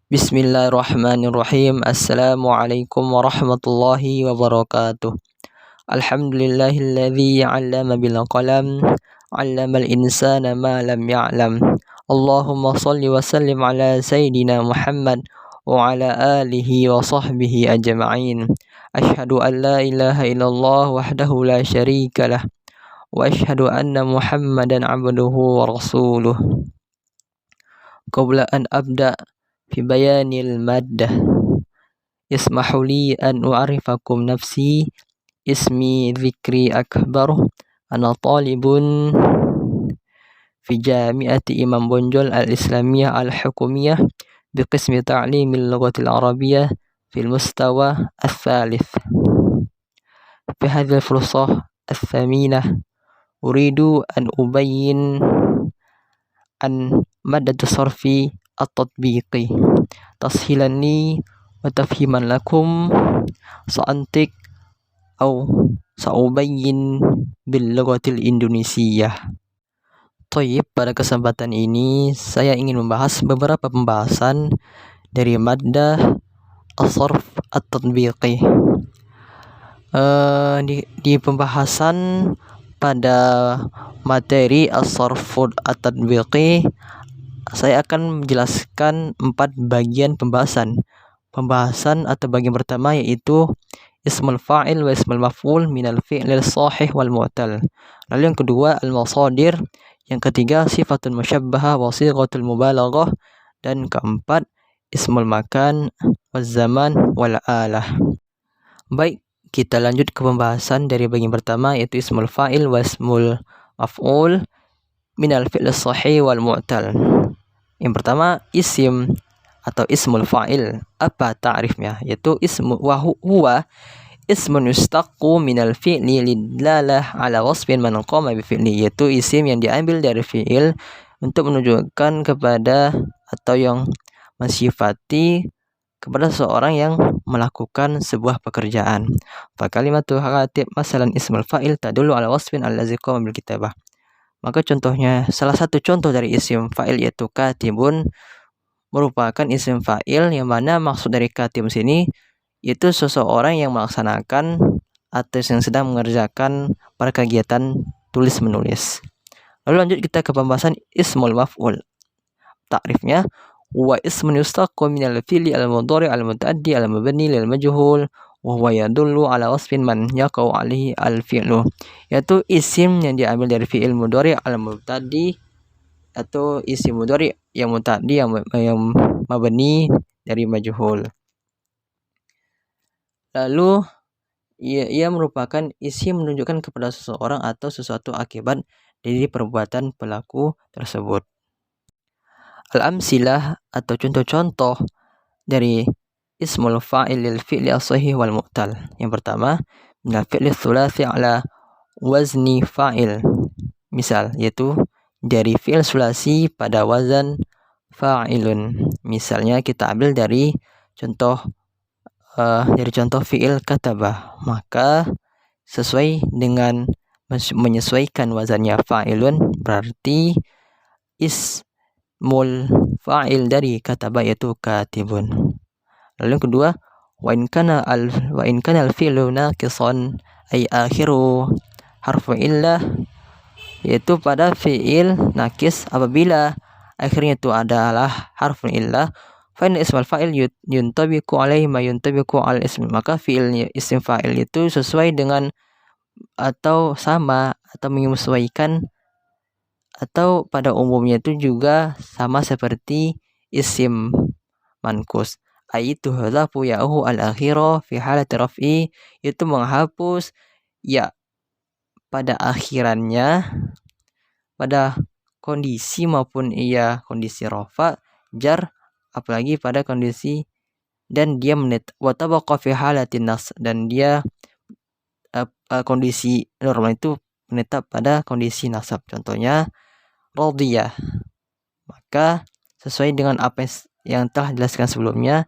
Bismillahirrahmanirrahim. Assalamualaikum warahmatullahi wabarakatuh. Alhamdulillahilladzi 'allama bil qalam, 'allamal insana ma lam ya'lam. Allahumma shalli wa sallim ala sayyidina Muhammad wa ala alihi wa sahbihi ajma'in. Asyhadu an la ilaha illallah wahdahu la syarika lah wa asyhadu anna Muhammadan 'abduhu wa rasuluh. Qabla an abda fi bayanil maddah ismahu li an u'arifakum nafsi ismi dzikri akbar ana talibun fi jami'ati Imam Bonjol al-Islamiyah al-Hukumiyah bi qismi ta'limil lughatil arabiyyah fil mustawa ats-tsalits fi hadzal fursah ats-tsaminah uridu an ubayyin an madad sarfi at-tatbiqi tashilan li wa tafhiman lakum sa'antik au sa'ubayyin bil lughatil indonesiyyah. Thayyib, pada kesempatan ini saya ingin membahas beberapa pembahasan dari maddah as-sarf at-tatbiqi. Di pembahasan pada materi as-sarf at-tatbiqi saya akan menjelaskan 4 bagian pembahasan. Pembahasan atau bagian pertama yaitu ismul fa'il wa ismul maf'ul minal fi'lil sahih wal mu'tal. Lalu yang kedua al-masadir, yang ketiga sifatun musyabbahah wa sighatul mubalaghah, dan keempat ismul makan waz zaman wal alah. Baik, kita lanjut ke pembahasan dari bagian pertama yaitu ismul fa'il wa ismul maf'ul minal fi'lil sahih wal mu'tal. Yang pertama isim atau ismul fa'il. Apa ta'rifnya? Yaitu ismu wa huwa ismun yustaqqu minal fi'li lidalah ala wasfin man qama bi fi'li, yaitu isim yang diambil dari fi'il untuk menunjukkan kepada atau yang mensifati kepada seseorang yang melakukan sebuah pekerjaan. Fa kalimatu khatib masalan ismul fa'il tadullu ala wasfin allazi qama bil kitabah. Maka contohnya, salah satu contoh dari isim fa'il yaitu katibun merupakan isim fa'il yang mana maksud dari katib sini yaitu seseorang yang melaksanakan atau yang sedang mengerjakan pada kegiatan tulis menulis. Lalu lanjut kita ke pembahasan ismul maf'ul. Ta'rifnya wa ismun yustaqqu minal fi'li al-mudhari' al-mutaaddi al-mabni lil majhul wa huwa yadullu ala wasfin man yaqau alaihi al-fi'lu, yaitu isim yang diambil dari fi'il mudhari' al-mubtadi atau isim mudhari' yang mutaddi yang mabni dari majhul. Lalu ia merupakan isim menunjukkan kepada seseorang atau sesuatu akibat dari perbuatan pelaku tersebut. Al-amsilah atau contoh-contoh dari ismul fa'il lil fi'li as-sahih wal mu'tal. Yang pertama, minal fi'li tsulasi ala wazni fa'il. Misal, yaitu dari fi'il sulasi pada wazan fa'ilun. Misalnya kita ambil dari contoh fi'il katabah. Maka sesuai dengan menyesuaikan wazannya fa'ilun, berarti ismul fa'il dari katabah yaitu katibun. Lalu yang kedua, wa in kana al-fi'lu naqisan ay akhiru harfu illah, yaitu pada fi'il naqis apabila akhirnya itu adalah harfu illah, fa inna ismal fa'il yuntabiqu alaihi ma yuntabiqu al ism, maka fi'il isim fa'il itu sesuai dengan atau sama atau menyesuaikan atau pada umumnya itu juga sama seperti isim manqus. Aitu hadzafu ya'uhu al-akhira fi halati raf'i, itu menghapus ya pada akhirannya pada kondisi maupun kondisi rafa, jar apalagi pada kondisi, dan dia wa tabaqa fi halatin nas, dan dia kondisi normal itu menetap pada kondisi nasab. Contohnya radiyah. Maka sesuai dengan apa yang telah dijelaskan sebelumnya,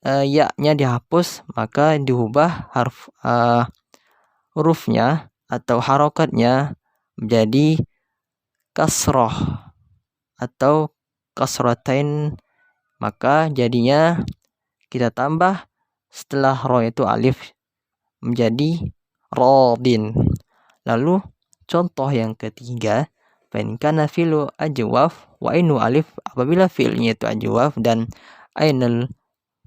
ya-nya dihapus, maka diubah hurufnya atau harokatnya menjadi kasroh atau kasrotain maka jadinya kita tambah setelah ro itu alif menjadi rodin. Lalu contoh yang ketiga, fa in kana fi'lu ajwaf wa ainu alif, apabila fi'ilnya itu ajwaf dan ainul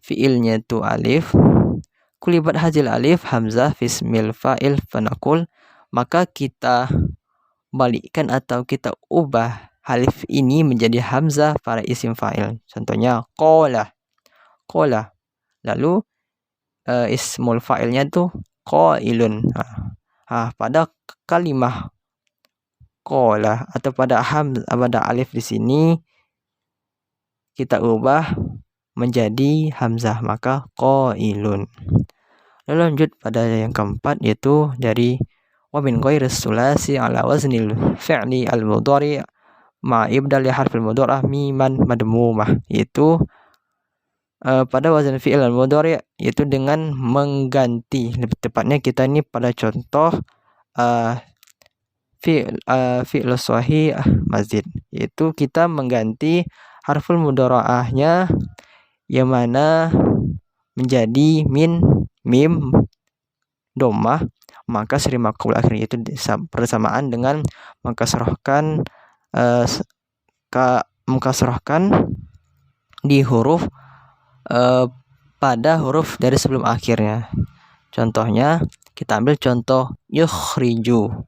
fi'ilnya itu alif, kulibat hazil alif hamzah fismil fa'il fanaqul, maka kita balikkan atau kita ubah alif ini menjadi hamzah pada isim fa'il. Contohnya qala. Lalu ismul fa'ilnya tuh qailun. Pada kalimah qala atau pada alif di sini kita ubah menjadi hamzah, maka qailun. Lalu lanjut pada yang keempat, yaitu dari wa min ghairi sulasi ala waznil fi'li al-mudhari' ma ibdal harfil mudhara'ah miman madmumah, yaitu pada wazan fi'il al-mudhari', yaitu dengan mengganti, lebih tepatnya kita ini pada contoh fi'il sahih mazid, yaitu kita mengganti harful mudhara'ahnya yang mana menjadi mim dhammah, maka sri maqbul akhir itu bersamaan dengan mengkasrahkan di huruf pada huruf dari sebelum akhirnya. Contohnya kita ambil contoh yukhriju.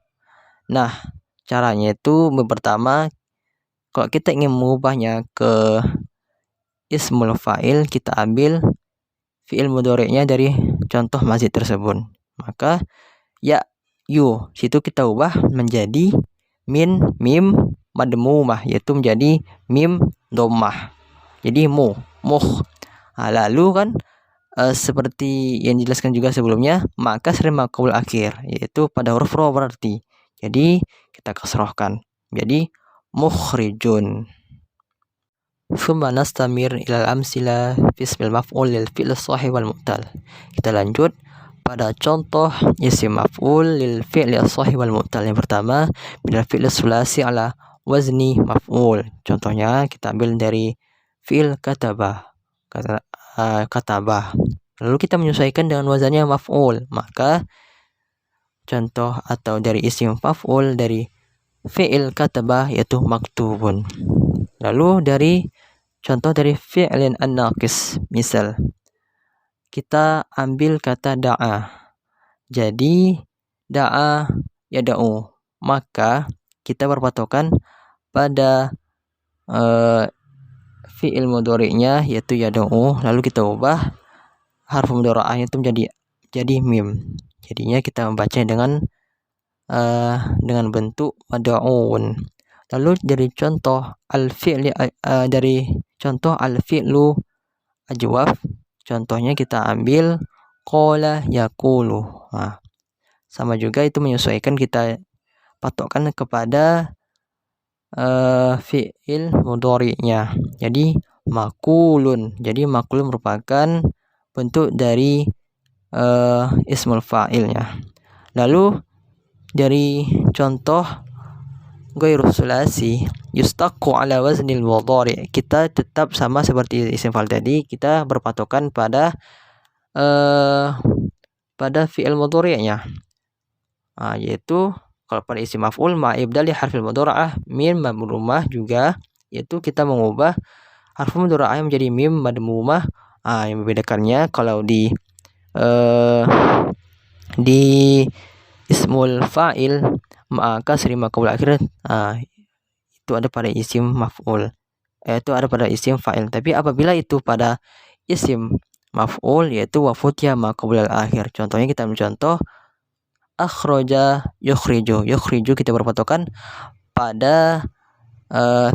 Nah, caranya itu pertama, kalau kita ingin mengubahnya ke ismul fa'il, kita ambil fi'il mudhari'nya dari contoh mazid tersebut. Maka ya yu situ kita ubah menjadi mim madmumah, yaitu menjadi mim dhammah. Jadi muh. Lalu kan seperti yang dijelaskan juga sebelumnya, maka sri maqbul akhir, yaitu pada huruf ro berarti. Jadi kita kasrohkan jadi mukhrijun. Thumma nastamir ilal amsila fismil maf'ul lil fi'l sahih wal mu'tal. Kita lanjut pada contoh isim maf'ul lil fi'l sahih wal mu'tal. Yang pertama, bila fi'l sulasi ala wazni maf'ul. Contohnya kita ambil dari fi'il katabah. Lalu kita menyesuaikan dengan wazannya maf'ul, maka contoh atau dari isim maf'ul dari fi'il katabah yaitu maktubun. Lalu dari contoh dari fi'lin an-naqis, misal kita ambil kata da'a, jadi da'a yada'u, maka kita berpatokan pada fi'il mudhari'nya yaitu yada'u, lalu kita ubah harf mudhara'ahnya itu jadi mim. Jadinya kita membaca dengan bentuk mad'un. Lalu dari contoh al-fi'li al-fi'lu ajwaf, contohnya kita ambil qala yaqulu. Sama juga itu menyesuaikan, kita patokkan kepada fi'il mudhari'nya. Jadi makulun. Jadi makulun merupakan bentuk dari ismul fa'ilnya. Lalu dari contoh ghairu sulasi yustaqqu ala waznil mudhari', kita tetap sama seperti isim fa'il tadi, kita berpatokan pada fi'il mudhari'nya, yaitu kalau pada isim maf'ul ma ibdali harfil mudhara'ah mim madmumah juga, yaitu kita mengubah harf mudhara'ah menjadi mim madmumah. Yang membedakannya kalau di ismul fa'il maka sri maqbul akhir itu ada pada isim maf'ul, itu ada pada isim fa'il. Tapi apabila itu pada isim maf'ul, yaitu wafutya maqbul akhir. Contohnya kita ambil contoh akhraja yukhriju. Yukhriju kita berpatokan pada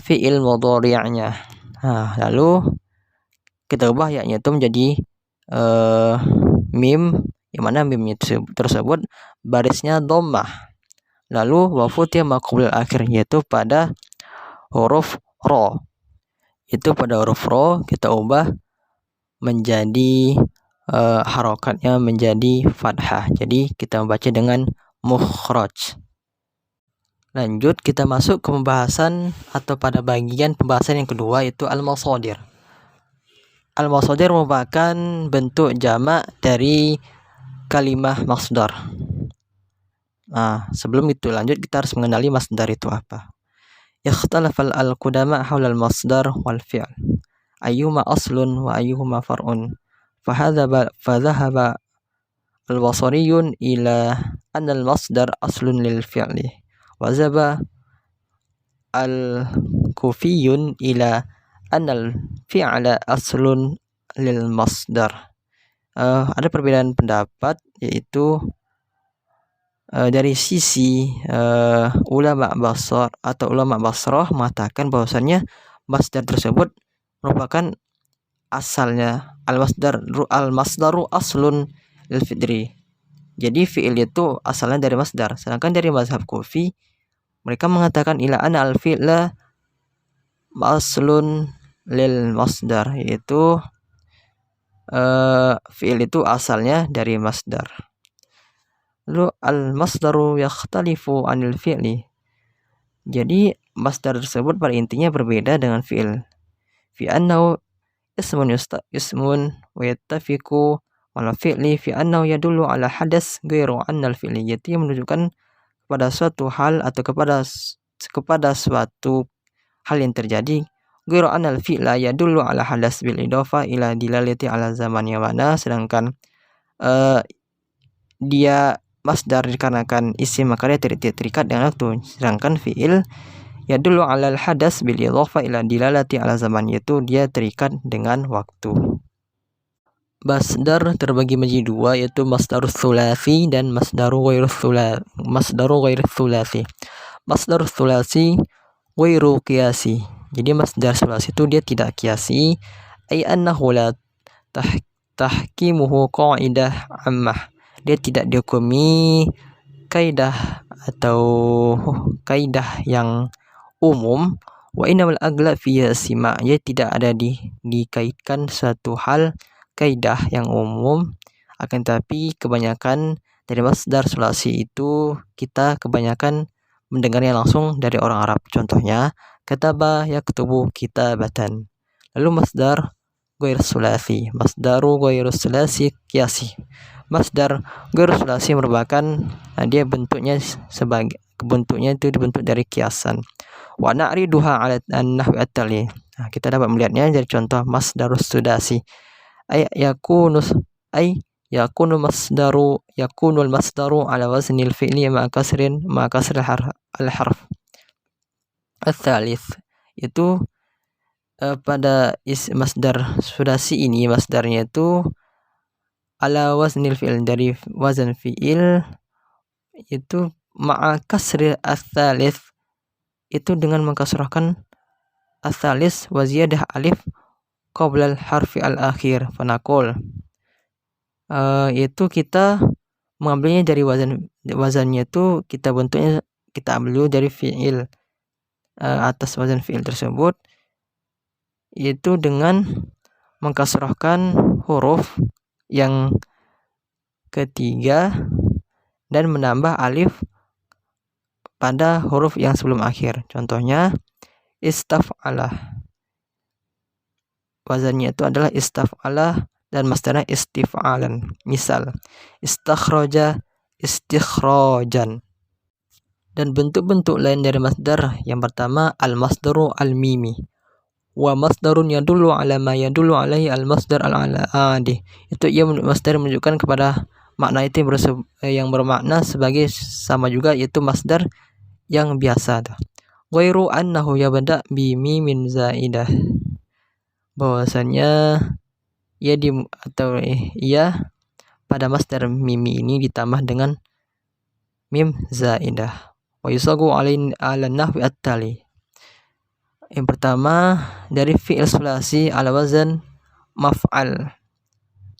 fi'il mudhari'nya. Lalu kita ubah ya-nya itu menjadi mim, yang mana mim tersebut barisnya dhammah. Lalu wafutya maqbul akhir, yaitu pada huruf ro. Itu pada huruf ro kita ubah menjadi harokatnya menjadi fathah. Jadi kita membaca dengan mukhraj. Lanjut kita masuk ke pembahasan atau pada bagian pembahasan yang kedua, yaitu al-masadir. Al-masadir merupakan bentuk jamak dari kalimah masdar. Nah, sebelum itu lanjut kita harus mengenali masdar itu apa. Ikhtalafal al-qudama haula al-masdar wal fi'l. Ayyuma aslun wa ayyuhuma far'un. Fadhahaba al-basariyun ila anna al-masdar aslun lil fi'li. Wa zaba al-kufiyun ila anal fi'ala aslun lil masdar. Ada perbedaan pendapat, yaitu dari sisi ulama Basrah atau ulama Basrah mengatakan bahwasannya masdar tersebut merupakan asalnya al-masdaru aslun lil fi'li. Jadi fi'il itu asalnya dari masdar. Sedangkan dari mazhab Kufi mereka mengatakan ila anna al-fi'la aslun lil masdar, yaitu fi'il itu asalnya dari masdar. Lalu al-masdaru yakhtalifu anil fi'li. Jadi masdar tersebut pada intinya berbeda dengan fi'il. Fi annahu ismun wa yattafiqu ala fi'li fi annahu yadullu ala hadas ghairu annal fi'li. Jadi menunjukkan kepada suatu hal atau kepada suatu hal yang terjadi. Ghairu annal fi'la yadullu ala hadas bil idafa ila dilalati ala zaman, yang mana sedangkan dia masdar dikarenakan isim maka dia terikat dengan waktu, sedangkan fi'il yadullu ala al hadas bil idafa ila dilalati ala zaman, yaitu dia terikat dengan waktu. Masdar terbagi menjadi dua, yaitu masdarus tsulasi dan masdaru ghairus tsulasi. Masdarus tsulasi ghairu qiyasi. Jadi masdar tsulasi itu dia tidak qiyasi, ay annahu la tahkimuhu qa'idah ammah. Dia tidak dihukumi kaidah atau kaidah yang umum. Wa innamal aghlab fi sima. Dia tidak ada dikaitkan suatu hal kaidah yang umum, akan tapi kebanyakan dari masdar sulasi itu kita kebanyakan mendengarnya langsung dari orang Arab. Contohnya kataba yaktubu kitabatan. Lalu masdar ghair sulasi, masdaru ghair sulasi qiyasi. Masdar ghair sulasi merupakan dia bentuknya itu dibentuk dari kiasan. Wa na'riduha 'ala an-nahwi at-tali. Kita dapat melihatnya dari contoh masdarus sudasi. Yakunul masdaru ala waznil fi'li ma kasril al-harf al-thalith. Itu pada masdar sudasi ini, masdarnya itu ala waznil fi'il, dari wazan fi'il, itu ma'a kasril al-thalith, itu dengan mengkasrahkan al-thalith wa ziyadah alif qabla al-harfi al-akhir. Fanaqul, itu kita mengambilnya dari wazannya itu kita bentuknya kita ambil dari fi'il, atas wazan fi'il tersebut, yaitu dengan mengkasrahkan huruf yang ketiga dan menambah alif pada huruf yang sebelum akhir. Contohnya istaf'ala, wazannya itu adalah istaf'ala dan masdarnya istif'alan. Misal istakhraja, istikhrajan. Dan bentuk-bentuk lain dari masdar, yang pertama al-masdaru al-mimi, wa masdarun yadullu ala ma yadullu alaihi al-masdar al-adi. Itu ia masdar menunjukkan kepada makna itu yang bermakna sebagai sama juga, yaitu masdar yang biasa. Ghairu annahu yabda bi mimin zaidah, bahwasannya ia pada masdar mimi ini ditambah dengan mim zaidah. Wa yusagu ala nahwi at-tali. Yang pertama dari fi'il sulasi ala wazan maf'al.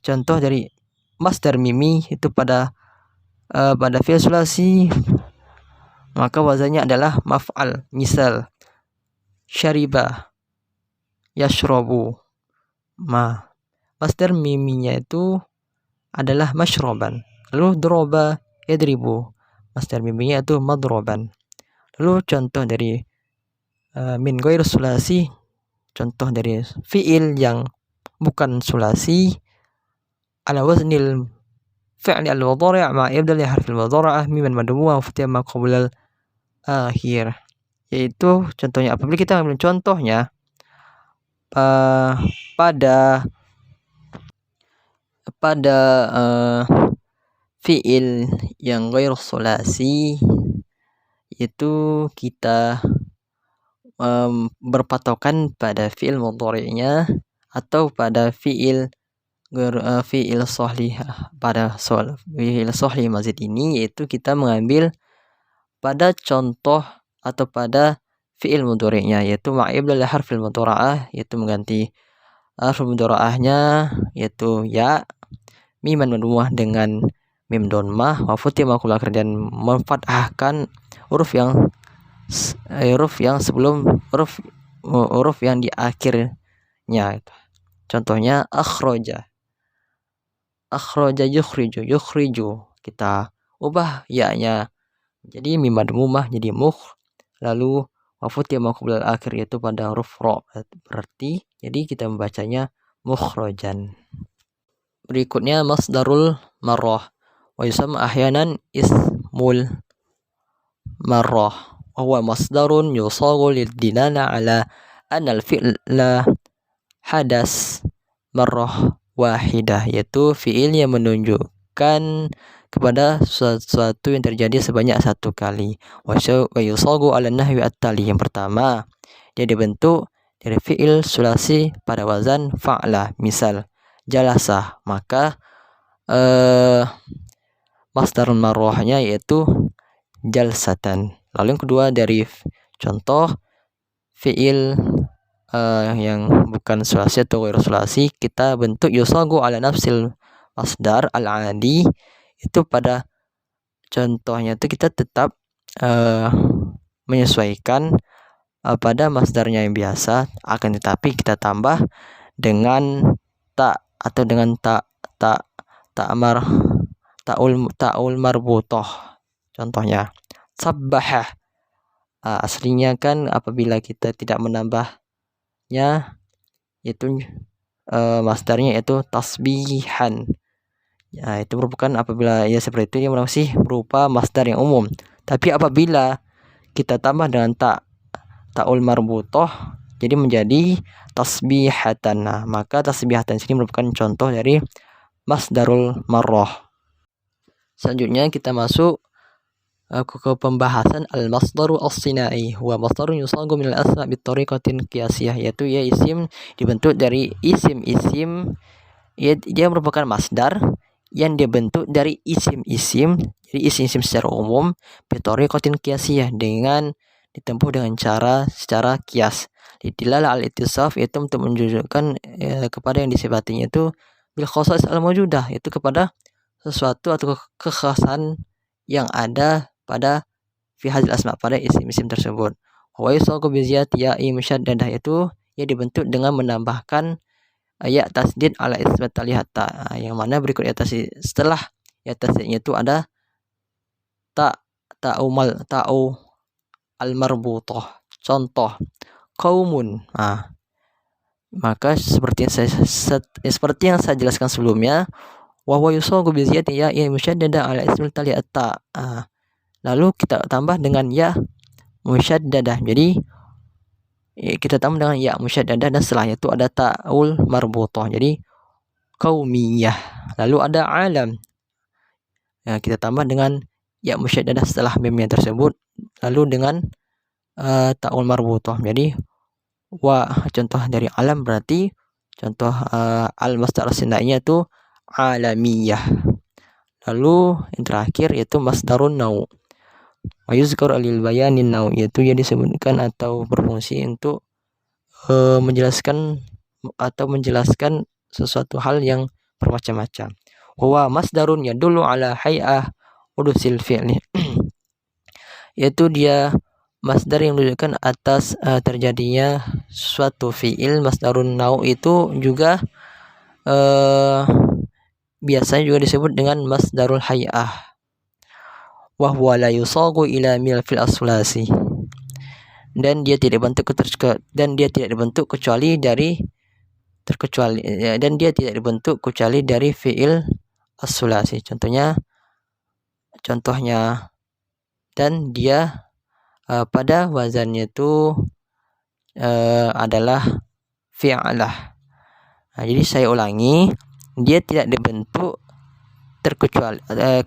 Contoh dari masdar mimi itu pada fi'il sulasi maka wazannya adalah maf'al. Misal syariba, yashrabu. Masdar miminya itu adalah mashroban. Lalu droba, yadribu. Masdar miminya itu madroban. Lalu contoh dari min ghair sulasi, contoh dari fi'il yang bukan sulasi, ala waznil fi'li al-mudhari' ma ibdal harfil mudhara'ah miman madmu'ah wa ma qabla akhir. Yaitu contohnya apabila kita ambil contohnya pada fi'il yang ghair sulasi, itu kita berpatokan pada fi'il mudhari'nya atau pada fi'il sahih. Pada fi'il sahih mazid ini yaitu kita mengambil pada contoh atau pada fi'il mudhari'nya, yaitu ma'ibdal harfil mudhara'ah, yaitu mengganti harf mudhara'ahnya yaitu ya, miman madmuah dengan mim donmah, wa futima qabla akhir, dan memfathahkan huruf yang sebelum huruf yang di akhirnya. Contohnya akhraja yukhriju, kita ubah ya-nya jadi mim madmumah jadi mukh, lalu wa futima qabla akhir yaitu pada huruf ra, berarti jadi kita membacanya mukhrajan. Berikutnya masdarul marrah wa yusamma ahyanan ismul marrah wa huwa masdarun yusagu lidilala ala anna al-fi'la hadas marrah wahidah, yaitu fi'il yang menunjukkan kepada sesuatu yang terjadi sebanyak satu kali. Wa yusagu ala nahwi at-tali, yang pertama dia dibentuk dari fi'il sulasi pada wazan fa'la, misal jalasah, maka masdar marwahnya yaitu jalsatan. Lalu yang kedua dari contoh fi'il yang bukan sulasi atau ghair sulasi, kita bentuk yusagu ala nafsil masdar al-adi, itu pada contohnya itu kita tetap menyesuaikan pada masdarnya yang biasa, akan tetapi kita tambah dengan ta atau dengan ta'ul marbutoh. Contohnya sabbaha, aslinya kan apabila kita tidak menambahnya itu masdarnya yaitu tasbihan. Ya, itu merupakan apabila ya seperti itu, yang masih berupa masdar yang umum. Tapi apabila kita tambah dengan ta'ul marbutoh jadi menjadi tasbihatan. Nah, maka tasbihatan sini merupakan contoh dari masdarul marrah. Selanjutnya kita masuk ke pembahasan al-masdaru as-sinai, huwa masdarun yusagu min al-asma' bi tariqatin qiyasiyah, yaitu ya isim dibentuk dari isim-isim, dia merupakan masdar yang dibentuk dari isim-isim, jadi isim-isim secara umum bi tariqatin qiyasiyah, dengan ditempuh dengan cara secara kias. Dilala al-ittisaf, yaitu untuk menunjukkan kepada yang disifatinya itu bil khasais al-mawjudah, itu kepada sesuatu atau kekhasan yang ada pada fi hadzal asma, pada isim-isim tersebut. Wa yusagu bi ziyadati ya'i musyaddadah, itu ia dibentuk dengan menambahkan ya tasdid ala ism tali hatta, yang mana berikut ya tasdid, setelah ya tasdidnya itu ada ta'u al-marbutah. Contoh qaumun, maka seperti yang saya jelaskan sebelumnya, wa huwa yusagu bi ziyadati ya'i musyaddadah ala ism tali hatta, lalu kita tambah dengan ya musyaddadah, jadi kita tambah dengan ya musyaddadah, dan setelahnya itu ada ta'ul marbutah, jadi qaumiyah. Lalu ada alam, kita tambah dengan ya musyaddadah setelah mimnya tersebut, lalu dengan ta'ul marbutah, jadi contoh dari alam berarti contoh al-masdar as-sinainya itu alamiyah. Lalu yang terakhir yaitu masdarun nau, wa yuzkar lil bayanin nau, yaitu yang disebutkan atau berfungsi untuk menjelaskan sesuatu hal yang bermacam-macam. Huwa masdarun yadullu ala hay'ah udusil fi'li, yaitu dia masdar yang menunjukkan atas terjadinya suatu fi'il. Masdarun nau itu juga biasanya juga disebut dengan masdarul hay'ah, wa huwa la yusagu ila mil fil aslasi, dan dia tidak dibentuk kecuali dari terkecuali dan dia tidak dibentuk kecuali dari fiil as-sulasi. Contohnya dan dia pada wazannya itu adalah fi'lah. Jadi saya ulangi, dia tidak dibentuk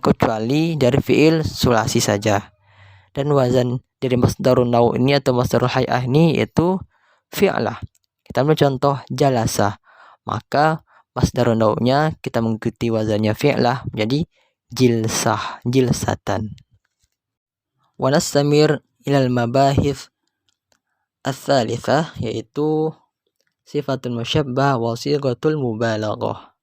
kecuali dari fiil sulasi saja. Dan wazan dari masdarun nau ini atau masdarul hay'ah ini yaitu fi'lah. Kita ambil contoh jalasa, maka masdarun naunya kita mengikuti wazannya fi'lah menjadi jilsatan. Wa nastamir ilal mabahith ats-tsalitsah, yaitu sifatul musyabbah wa sighatul mubalaghah.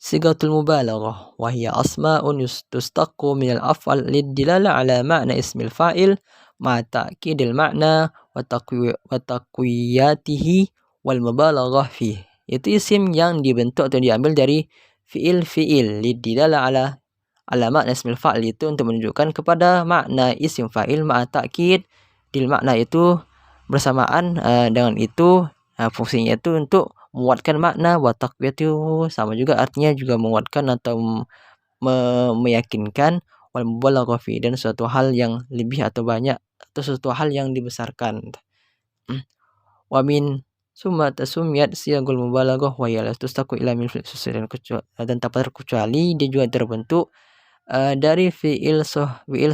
Sighatul mubalaghah wa hiya asma'un tustaqqu min al-af'al lid-dilala ala ma'na ismil fa'il ma ta'kidil ma'na wa taqwiyatihi wal mubalaghah fi. Itu isim yang dibentuk atau diambil dari fiil lid-dilala ala ma'na ismil fa'il, itu untuk menunjukkan kepada makna isim fa'il ma ta'kid dil makna itu bersamaan dengan itu fungsinya itu untuk menguatkan makna, wa taqwiyatuhu sama juga artinya juga menguatkan atau meyakinkan, wal mubalaghah fi dan suatu hal yang lebih atau banyak atau suatu hal yang dibesarkan. Wa min summa tasumiyat siyagul mubalaghah wa ya tustaqu ila min fi'il dan tak terkecuali dia juga terbentuk dari fi'il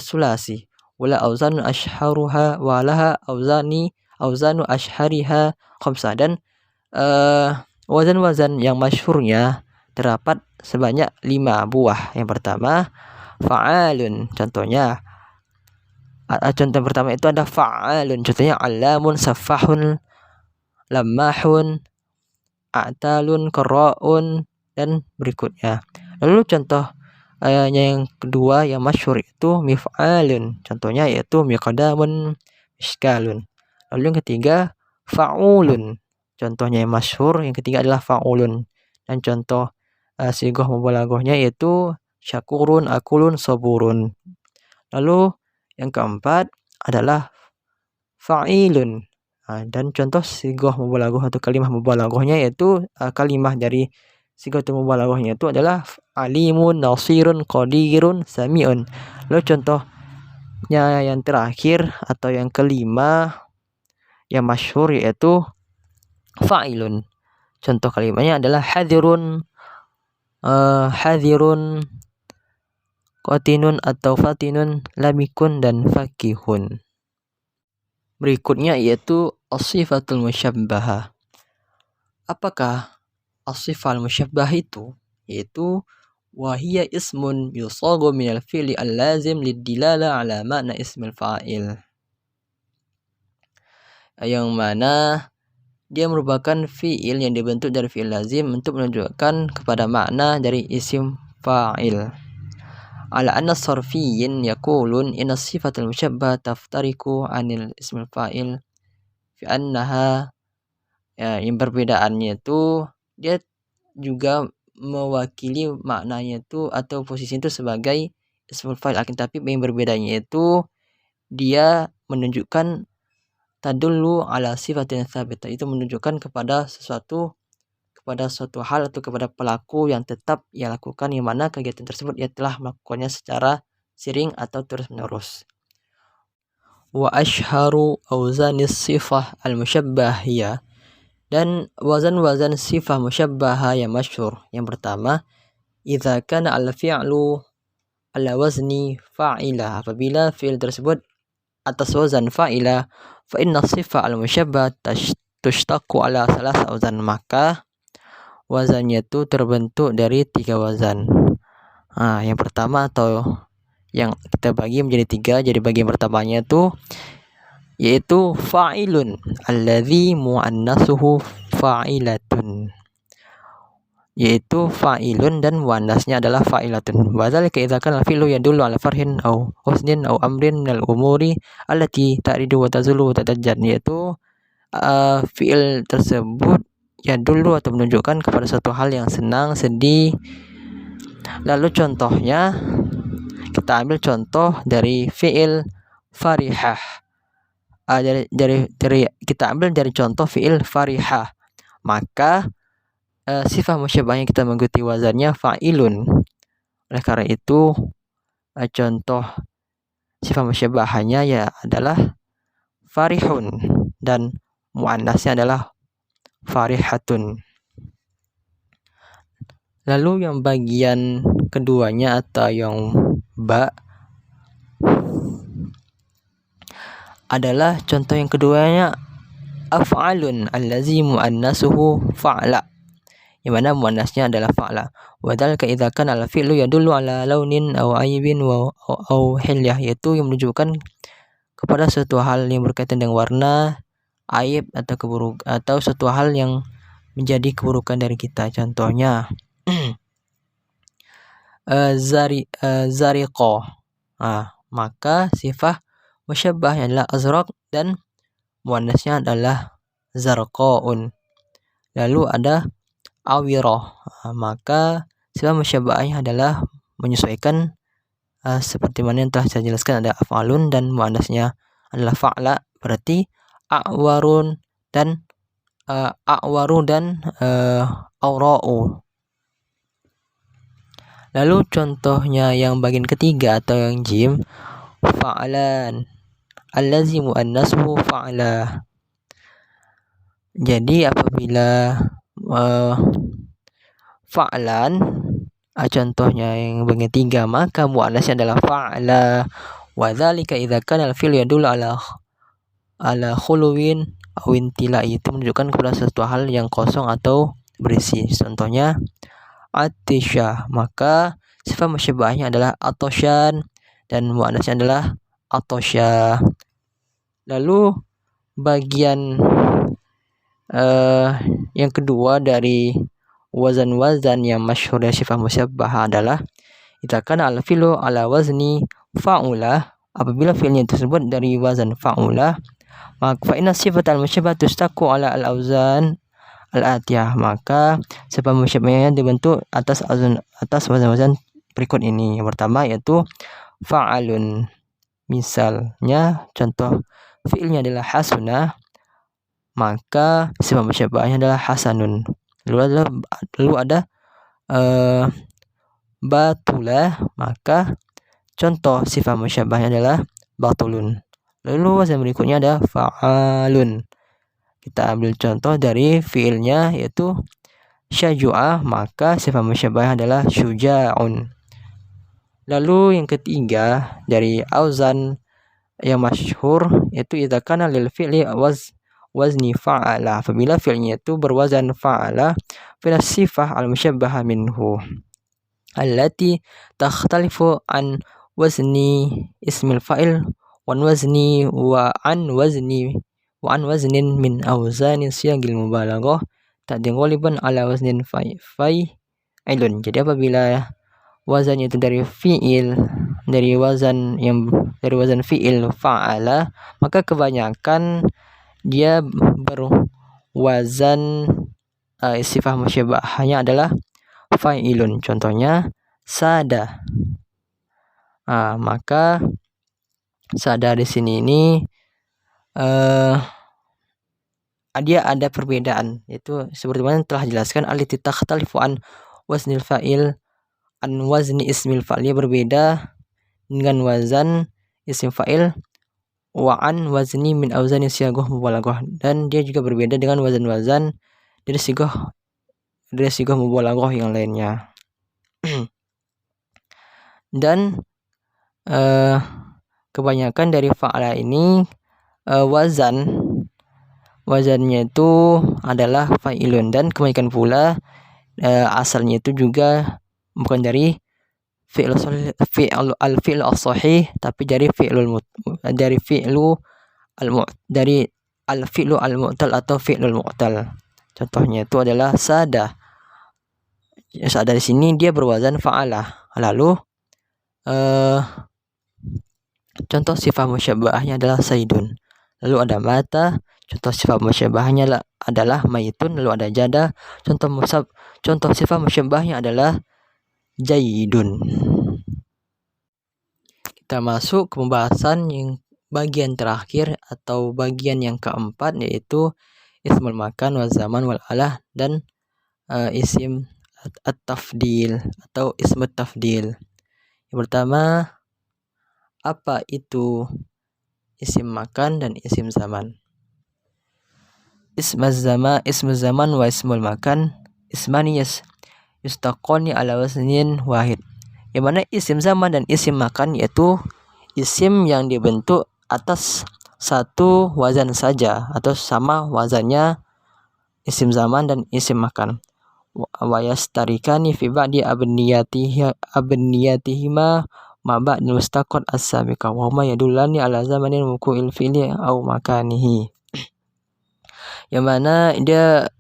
sulasi. Wala auzanu ashharuha wa laha auzanu ashhariha khamsah, dan wazan-wazan yang masyhurnya terdapat sebanyak 5 buah. Yang pertama fa'alun, contohnya contoh pertama itu ada fa'alun, contohnya alamun, safahun, lamahun, a'talun, qara'un dan berikutnya. Lalu contoh yang kedua yang masyhur itu mif'alun, contohnya yaitu miqdamun, miskalun. Lalu yang ketiga fa'ulun, contohnya yang masyhur yang ketiga adalah fa'ulun, dan contoh sighah mubalaghahnya yaitu syakurun, akulun, saburun. Lalu yang keempat adalah fa'ilun, dan contoh sighah mubalaghah atau kalimah mubalaghahnya yaitu kalimah dari sighah mubalaghahnya itu adalah alimun, nasirun, qadirun, sami'un. Lalu contohnya yang terakhir atau yang kelima yang masyhur yaitu fa'ilun. Contoh kalimatnya adalah hadirun, qatinun atau fatinun, lamikun dan fakihun. Berikutnya yaitu as-sifatul musyabbahah. Apakah as-sifal musyabbah itu? Yaitu wahiyya ismun yusagu minal fi'li al-lazim lid-dilala ala makna ismil fa'il, yang mana dia merupakan fi'il yang dibentuk dari fi'il lazim untuk menunjukkan kepada makna dari isim fa'il. Ala anna sarfiyyin yaqulun inna sifatul musyabbah taftariku anil ismil fa'il fi annaha, yang perbedaannya itu dia juga mewakili maknanya itu atau posisi itu sebagai ismul fa'il, akan tapi yang berbedanya itu dia menunjukkan tadullu ala sifatin tsabitah, itu menunjukkan kepada suatu hal atau kepada pelaku yang tetap ia lakukan, yang mana kegiatan tersebut ia telah melakukannya secara sering atau terus menerus. Wa ashharu auzanis sifah al-musyabbah hiya, dan wazan-wazan sifah musyabbahah yang masyhur. Yang pertama, idza kana al-fi'lu ala wazni fa'ila, apabila fi'il tersebut atas wazan fa'ila, fa inna sifah al-musyabbah tushtaqu ala salas awzan, maka wazannya itu terbentuk dari 3 wazan. Yang pertama atau yang kita bagi menjadi 3, jadi bagian pertamanya itu yaitu fa'ilun alladzi muannatsuhu fa'ilatun, yaitu fa'ilun dan muannasnya adalah fa'ilatun. Wa dzalika idza kana al-fi'lu yadullu ala farhin aw husnin aw amrin minal umuri allati ta'ridu wa tazulu wa tatajjad, yaitu fi'il tersebut yadullu atau menunjukkan kepada suatu hal yang senang, sedih. Lalu contohnya kita ambil contoh dari fi'il farihah. Kita ambil dari contoh fi'il farihah. maka sifat musyabahnya kita mengikuti wazannya fa'ilun. Oleh karena itu contoh sifat musyabahannya ya adalah farihun dan muannasnya adalah farihatun. Lalu yang bagian keduanya atau yang ba adalah contoh yang keduanya af'alun allazi muannasuhu fa'la, yang mana muannasnya adalah fa'la. Wa dzalika idza kana al-fi'lu yadullu ala launin aw aibin aw hilyah, yaitu yang menunjukkan kepada suatu hal yang berkaitan dengan warna, aib atau suatu hal yang menjadi keburukan dari kita. Contohnya zariqo. Maka sifat musyabbahnya adalah azraq dan muannasnya adalah zarqaun. Lalu ada awirah, maka sifat musyabbahnya adalah menyesuaikan seperti mana yang telah saya jelaskan, ada af'alun dan muannasnya adalah fa'la, berarti a'waru dan awra'u. Lalu contohnya yang bagian ketiga atau yang jim, fa'lan allazi muannasuhu fa'la. Jadi apabila fa'lan contohnya yang bagian ketiga, maka muannasnya adalah fa'la. Wa dzalika idza kana al-fi'lu yadullu ala khuluwin aw intila'i, itu menunjukkan kepada sesuatu hal yang kosong atau berisi. Contohnya atisha, maka sifat musyabahnya adalah atoshan dan muannasnya adalah atosha. Lalu bagian yang kedua dari wazan-wazan yang masyhur dari sifat musyabbah adalah idza kana al-fi'lu ala wazni fa'ula, apabila fi'ilnya tersebut dari wazan fa'ula, maka fa inna sifat al-musyabbah tustaku ala al-auzan al-atiyah, maka sifat musyabbahnya dibentuk atas wazan-wazan berikut ini. Yang pertama yaitu fa'alun, misalnya contoh fi'ilnya adalah hasuna, maka sifat musyabbahnya adalah hasanun. Lalu ada batulah, maka contoh sifat musyabbahnya adalah batulun. Lalu wazan berikutnya ada fa'alun. Kita ambil contoh dari fi'ilnya yaitu syaju'ah, maka sifat musyabbahnya adalah syuja'un. Lalu yang ketiga dari auzan yang masyhur yaitu idza kana lil fi'li wazni fa'ala, apabila fi'ilnya itu berwazan fa'ala, fil sifah al-musyabbahah minhu allati takhtalifu an wazni ismil fa'il wa an waznin min awzani siyagil mubalaghah ta'dighaliban ala waznin fa'ilun. Jadi apabila wazannya itu dari wazan fi'il fa'ala, maka kebanyakan dia berwazan sifat musyabbahnya adalah fa'ilun. Contohnya sada. Maka sada di sini ini dia ada perbedaan, yaitu seperti mana telah dijelaskan aliti takhtalifu an waznil fa'il an wazni ismil fa'il, dia berbeda dengan wazan isim fa'il wa an wazni min auzani siyaghah mubalaghah, dan dia juga berbeda dengan wazan-wazan dari sighah mubalaghah yang lainnya. Dan kebanyakan dari fa'ala ini wazannya itu adalah fa'ilun, dan kebanyakan pula asalnya itu juga bukan dari fi'l as-sahih, tapi dari al-fi'lu al-mu'tal atau fi'lul mu'tal. Contohnya itu adalah sada. Sada di sini dia berwazan fa'ala. Lalu contoh sifat musyabbahnya adalah saidun. Lalu ada mata, contoh sifat musyabbahnya adalah maitun. Lalu ada jada, contoh sifat musyabbahnya adalah jaidun. Kita masuk ke pembahasan yang bagian terakhir atau bagian yang keempat, yaitu ismul makan wal zaman wal alah, dan isim at-tafdil atau ismut tafdil. Yang pertama, apa itu isim makan dan isim zaman? Ismul zaman wa ismul makan ismani yustaqoni ala waznin wahid. Yang mana isim zaman dan isim makan yaitu isim yang dibentuk atas satu wazan saja atau sama wazannya isim zaman dan isim makan. Wa yastarikani fi ba'di abniyatihima ma ba'dil mustaqad as-sabiqa wa huma yadullani ala zamanin wuqu'il fi'li au makanihi. Yang mana dia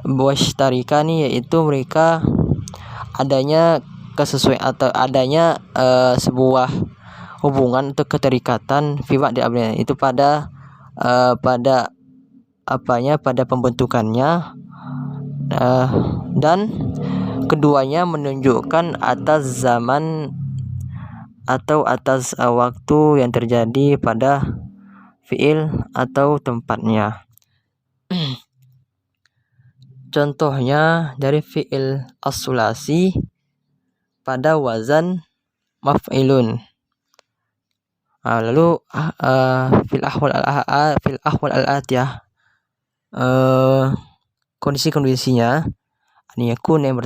wastarikani yaitu mereka adanya kesesuaian atau adanya sebuah hubungan atau keterikatan fiwak di abnya itu pada pada pembentukannya, dan keduanya menunjukkan atas zaman atau atas waktu yang terjadi pada fiil atau tempatnya. Contohnya dari fiil as-sulasi pada wazan maf'ilun. Lalu fil ahwal al-atiyah, kondisi-kondisinya an yakun yang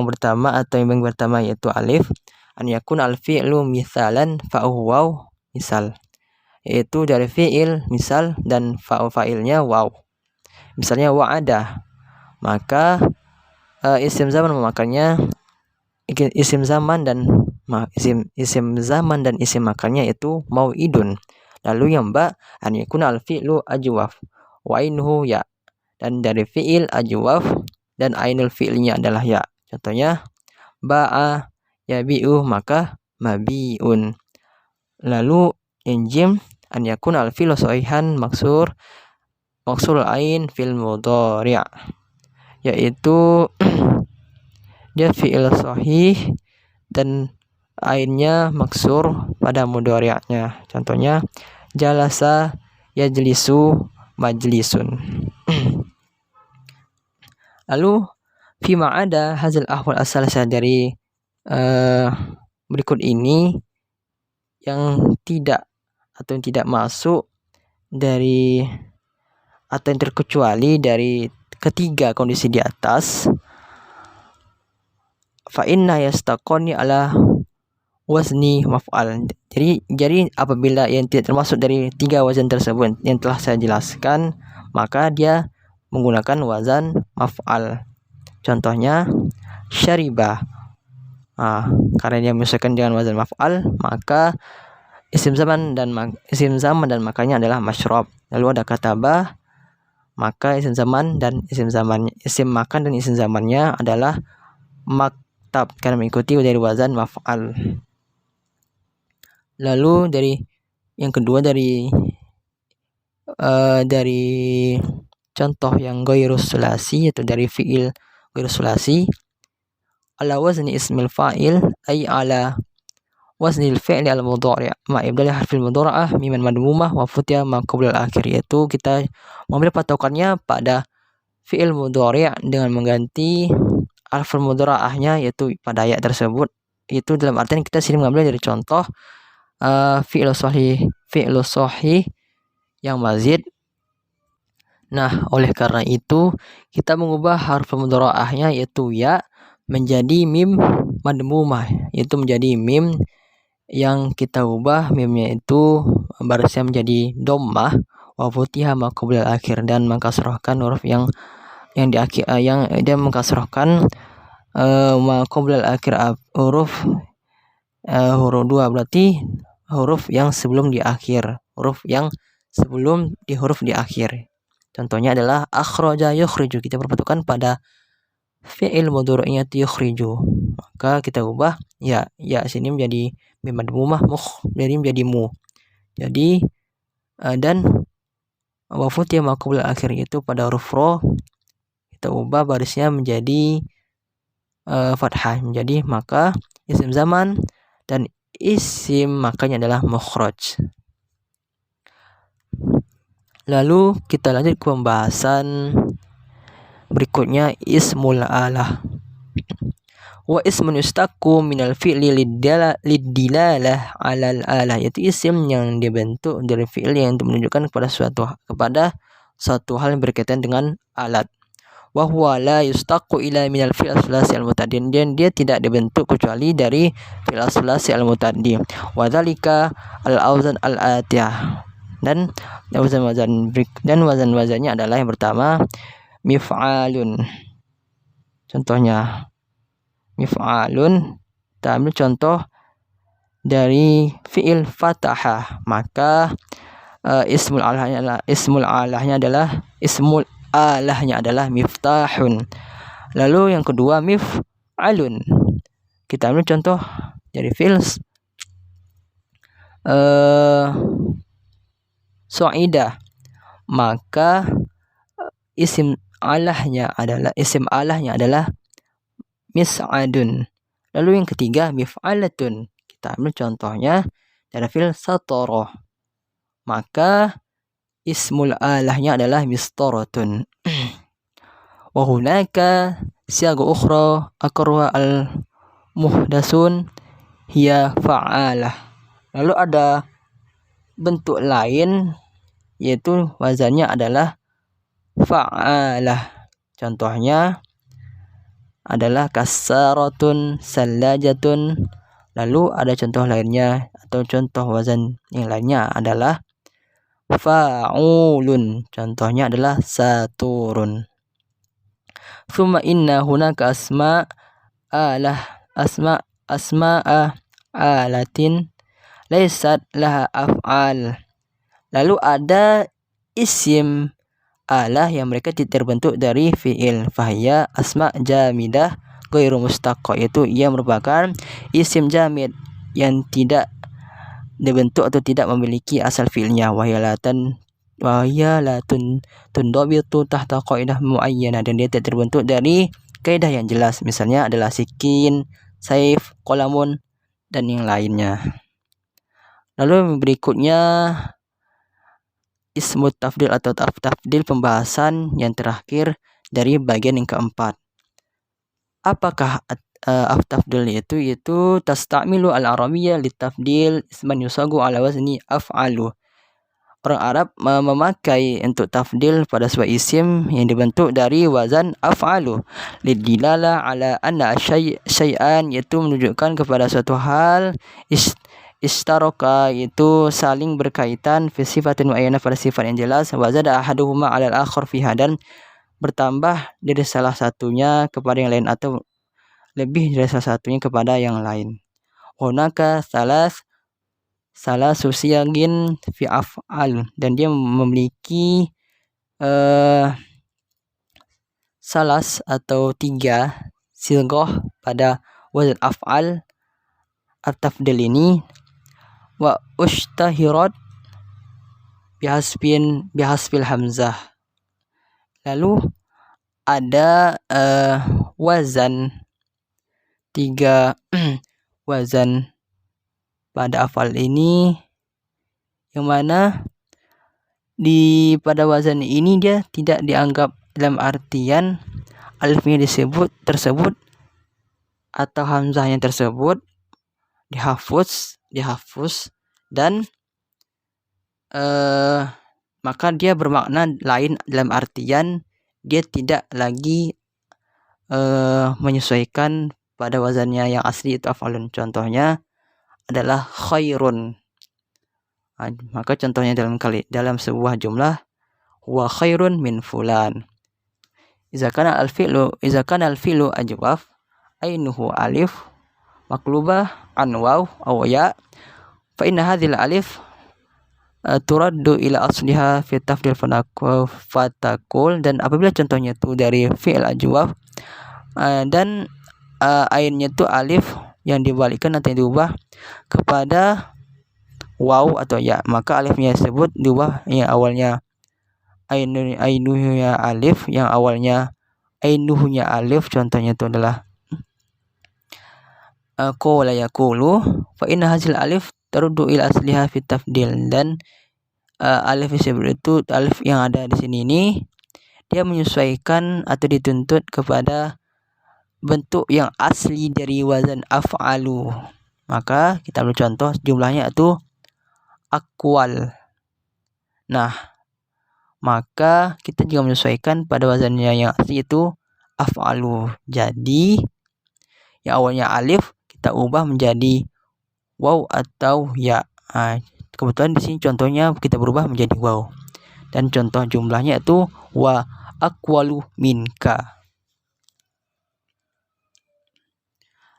pertama atau yang pertama yaitu alif, an yakun al-fi'lu misalan fa'u waw misal, yaitu dari fi'il misal dan fa'ilnya waw. Misalnya wa'ada, maka isim zaman memakannya isim zaman dan isim makannya itu mau'idun. Lalu yang ba an yakuna al-fi'lu ajwaf wa ainhu ya, dan dari fi'il ajwaf dan ainul fi'ilnya adalah ya. Contohnya ba'a yabi'u, maka mabi'un. Lalu yang jim an yakuna al-fi'lu sahihan maksur ain fil mudhari', yaitu dia fi'il sahih dan ainnya maksur pada mudhari'nya. Contohnya jalasa yajlisu majlisun. Lalu fi ma'ada hazal ahwal as-salasah, dari berikut ini yang tidak atau yang tidak masuk dari atau yang terkecuali dari ketiga kondisi di atas, fa inna yastaqoni ala wazni maf'al. Jadi apabila yang tidak termasuk dari tiga wazan tersebut yang telah saya jelaskan, maka dia menggunakan wazan maf'al. Contohnya syariba. Karena dia menyesuaikan dengan wazan maf'al, maka isim zaman dan makanya adalah masyrab. Lalu ada kata ba, maka isim zaman dan isim makan dan isim zamannya adalah maktab karena mengikuti dari wazan maf'al. Lalu dari yang kedua dari contoh yang ghairus sulasi, yaitu dari fi'il ghairus sulasi ala wazni ismil fa'il ay ala waznil fi'li al mudhari' ma ibdal harfil mudhara'ah miman madmumah wa futya ma qabla al akhir, yaitu kita mengambil patokannya pada fi'il mudhari' dengan mengganti harful mudhara'ahnya yaitu pada ayat tersebut. Itu dalam artian kita sini mengambil dari contoh fi'il sahih yang mazid. Nah, oleh karena itu kita mengubah harful mudhara'ahnya yaitu ya menjadi mim madmumah, yaitu menjadi mim yang kita ubah mimnya itu barisnya menjadi dhammah wa futiha ma qabla akhir, dan mengkasrahkan huruf yang di akhir yang dia mengkasrahkan ma qabla akhir huruf 2, berarti huruf yang sebelum di akhir, huruf di akhir. Contohnya adalah akhraja yukhriju, kita berpatokan pada fi'il mudhari'nya yukhriju, maka kita ubah ya sini menjadi mim madmumah jadi menjadi mu. Jadi dan wa futya ma qabla akhir itu pada huruf ro kita ubah barisnya menjadi fathah, menjadi maka isim zaman dan isim makanya adalah mukhraj. Lalu kita lanjut ke pembahasan berikutnya, ismul alah. Wa ismun yustaqqu minal fi'li lidilalah alal alah, yaitu isim yang dibentuk dari fi'il yang untuk menunjukkan kepada suatu hal yang berkaitan dengan alat. Wa huwa la yustaqqu ila minal fi'il sulasi al-mutaddi, dan dia tidak dibentuk kecuali dari fi'il sulasi al-mutaddi. Wa dzalika al-auzan al-atiyah, dan wazan-wazannya adalah yang pertama mif'alun. Contohnya mif'alun, kita ambil contoh dari fi'il fataha, maka ismul alahnya adalah miftahun. Lalu yang kedua mif'alun, kita ambil contoh dari fi'il su'idah, maka isim alahnya adalah mis'adun. Lalu yang ketiga mif'alatun, kita ambil contohnya dari fi'il satara, maka ismul alahnya adalah mistaratun. Wa hunaka siyagu ukhra aqraha al muhdasun hiya fa'alah. Lalu ada bentuk lain yaitu wazannya adalah fa'alah. Contohnya adalah kasaratun, salajatun. Lalu ada contoh lainnya atau contoh wazan yang lainnya adalah fa'ulun. Contohnya adalah saturun. Thumma inna hunaka asma'a alatin laysat laha af'al. Lalu ada isim alah yang mereka terbentuk dari fi'il, fahya asma jamidah ghairu mustaqqa, yaitu ia merupakan isim jamid yang tidak dibentuk atau tidak memiliki asal fi'ilnya. Wahya la tundabitu tahta qaidah muayyanah, dan dia tidak terbentuk dari kaidah yang jelas, misalnya adalah sikin, saif, qalamun, dan yang lainnya. Lalu berikutnya ismut tafdil atau tafdil, pembahasan yang terakhir dari bagian yang keempat. Apakah tafdil yaitu tastamilu al-arabiyyah litafdil isman yusagu ala wazni af'alu. Orang Arab memakai untuk tafdil pada sebuah isim yang dibentuk dari wazan af'alu lidilala ala anna syai'an, yaitu menunjukkan kepada suatu hal istaroka, yaitu saling berkaitan fi sifatin muayyanah, pada sifat yang jelas, wa zada ahaduhuma 'ala al-akhar fiha, dan bertambah dari salah satunya kepada yang lain atau lebih dari salah satunya kepada yang lain. Hunaka salasu siyagin fi af'al, dan dia memiliki salas atau 3 silghah pada wazan af'al at-tafdil ini. Wa ushtahirat bihasbil hamzah. Lalu ada wazan 3 wazan pada afal ini, yang mana pada wazan ini dia tidak dianggap dalam artian alifnya tersebut atau hamzahnya tersebut dihafuz, dan maka dia bermakna lain dalam artian dia tidak lagi menyesuaikan pada wazannya yang asli itu afalun. Contohnya adalah khairun. Maka contohnya dalam sebuah jumlah, huwa khairun min fulan. Iza kana al-fi'lu ajwaf ainuhu alif maklubah an waw aw ya, fa inna hadhil alif turaddu ila asliha fi tafdil fatakul. Dan apabila contohnya itu dari fi'il ajwaf dan ainnya itu alif yang dibalikkan atau diubah kepada waw atau ya, maka alifnya tersebut diubah yang awalnya ainuhnya alif, yang awalnya ainuhnya alif. Contohnya itu adalah qala yaqulu fa inna hazil alif taruddu ila asliha fi tafdil, dan alif ism itu alif yang ada di sini ini dia menyesuaikan atau dituntut kepada bentuk yang asli dari wazan af'alu. Maka kita ambil contoh jumlahnya itu akwal. Nah, maka kita juga menyesuaikan pada wazannya yang asli itu af'alu. Jadi yang awalnya alif kita ubah menjadi waw atau ya. Kebetulan di sini contohnya kita berubah menjadi waw. Dan contoh jumlahnya itu wa aqwalu minka.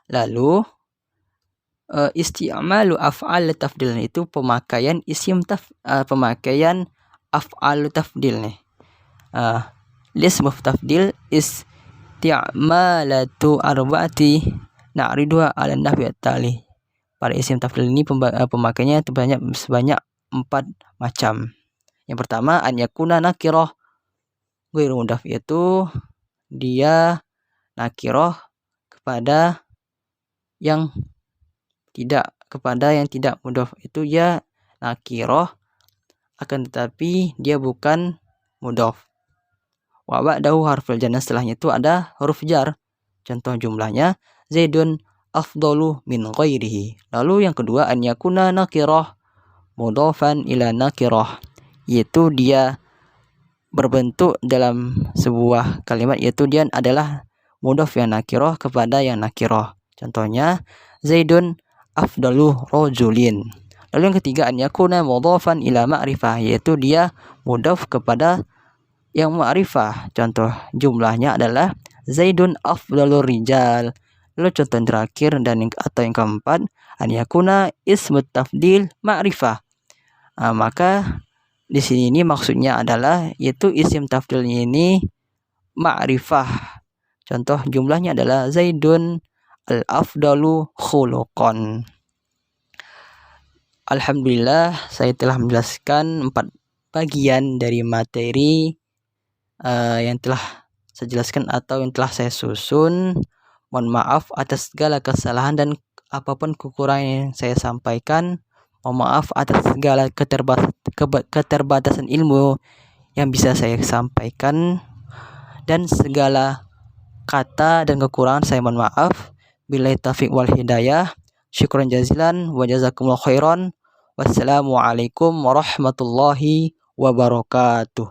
Lalu isti'malu af'al tafdil itu pemakaian pemakaian af'al tafdil nih. Lism tafdil isti'malatu arba'ati na'riduha 'ala nahwi at-tali. Pada isim tafdil ini pemakaiannya sebanyak 4 macam. Yang pertama an yakuna nakirah ghairu mudhaf, yaitu dia nakirah kepada yang tidak mudhaf, itu ya nakirah akan tetapi dia bukan mudhaf. Wa ba'dahu harful jar, setelahnya itu ada huruf jar. Contoh jumlahnya Zaidun afdalu min ghairihi. Lalu yang kedua an yakuna nakirah mudhafan ila nakirah, yaitu dia berbentuk dalam sebuah kalimat, yaitu dia adalah mudhaf yang nakirah kepada yang nakirah. Contohnya Zaidun afdalu rajulin. Lalu yang ketiga an yakuna mudhafan ila ma'rifah, yaitu dia mudhaf kepada yang ma'rifah. Contoh jumlahnya adalah Zaidun afdalu rijal. Lalu contoh yang terakhir atau yang keempat an yakuna ismut tafdil ma'rifah. Maka di sini ini maksudnya adalah yaitu isim tafdilnya ini ma'rifah. Contoh jumlahnya adalah Zaidun al-afdalu khuluqan. Alhamdulillah saya telah menjelaskan 4 bagian dari materi yang telah saya jelaskan atau yang telah saya susun. Mohon maaf atas segala kesalahan dan apapun kekurangan yang saya sampaikan. Mohon maaf atas segala keterbatasan ilmu yang bisa saya sampaikan, dan segala kata dan kekurangan saya mohon maaf. Billahi taufiq wal hidayah. Syukran jazilan wa jazakumullahu khairan. Wassalamualaikum warahmatullahi wabarakatuh.